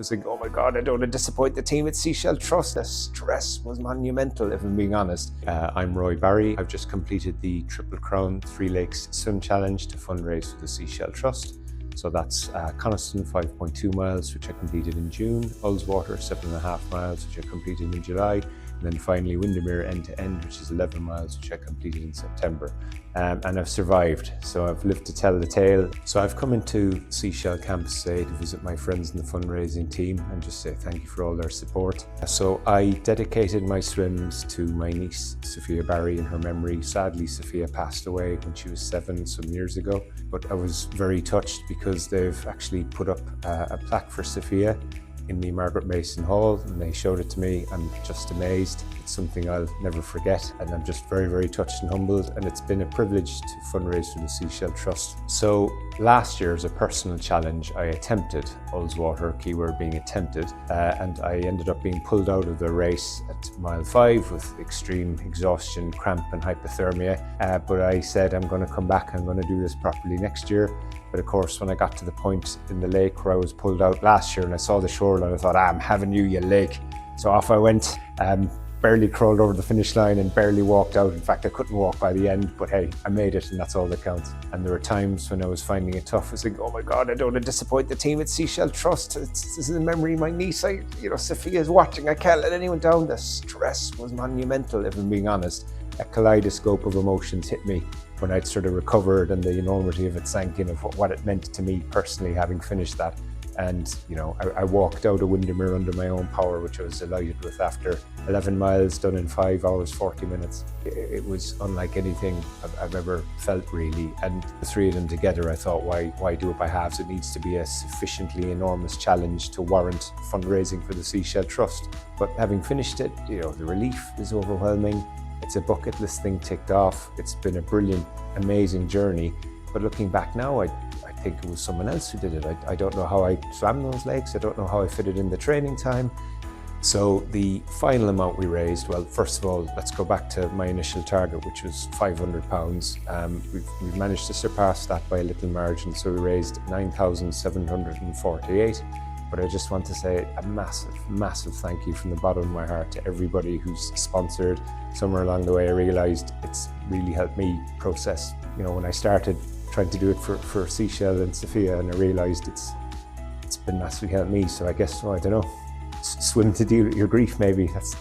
was like, oh my God, I don't want to disappoint the team at Seashell Trust. The stress was monumental, if I'm being honest. I'm Roy Barry. I've just completed the Triple Crown Three Lakes Swim Challenge to fundraise for the Seashell Trust. So that's Coniston 5.2 miles, which I completed in June, Ullswater 7.5 miles, which I completed in July, and then finally Windermere end to end, which is 11 miles, which I completed in September. And I've survived, so I've lived to tell the tale. So I've come into Seashell campus today to visit my friends in the fundraising team and just say thank you for all their support. So I dedicated my swims to my niece, Sophia Barry, in her memory. Sadly, Sophia passed away when she was 7 some years ago, but I was very touched because they've actually put up a plaque for Sophia in the Margaret Mason Hall, and they showed it to me. I'm just amazed. It's something I'll never forget, and I'm just very, very touched and humbled, and it's been a privilege to fundraise for the Seashell Trust. So last year, as a personal challenge, I attempted Ullswater, keyword being attempted, and I ended up being pulled out of the race at mile 5 with extreme exhaustion, cramp and hypothermia, but I said I'm going to come back, I'm going to do this properly next year. But of course, when I got to the point in the lake where I was pulled out last year and I saw the shoreline, I thought, I'm having you, you lake. So off I went, barely crawled over the finish line and barely walked out. In fact, I couldn't walk by the end, but hey, I made it, and that's all that counts. And there were times when I was finding it tough. I was like, oh my God, I don't want to disappoint the team at Seashell Trust. This is in memory of my niece. Sophia's watching. I can't let anyone down. The stress was monumental, if I'm being honest. A kaleidoscope of emotions hit me when I'd sort of recovered and the enormity of it sank in, of what it meant to me personally, having finished that. And I walked out of Windermere under my own power, which I was delighted with, after 11 miles done in 5 hours 40 minutes. It was unlike anything I've ever felt, really. And the three of them together, I thought, why do it by halves? It needs to be a sufficiently enormous challenge to warrant fundraising for the Seashell Trust. But having finished it, the relief is overwhelming. It's a bucket list thing ticked off. It's been a brilliant, amazing journey. But looking back now, I think it was someone else who did it. I don't know how I swam those lakes. I don't know how I fitted in the training time. So the final amount we raised, well, first of all, let's go back to my initial target, which was £500. We've managed to surpass that by a little margin. So we raised 9,748. But I just want to say a massive, massive thank you from the bottom of my heart to everybody who's sponsored. Somewhere along the way, I realized it's really helped me process, when I started trying to do it for Seashell and Sophia, and I realized it's been massively helped me. So I guess, I don't know, swim to deal with your grief, maybe. That's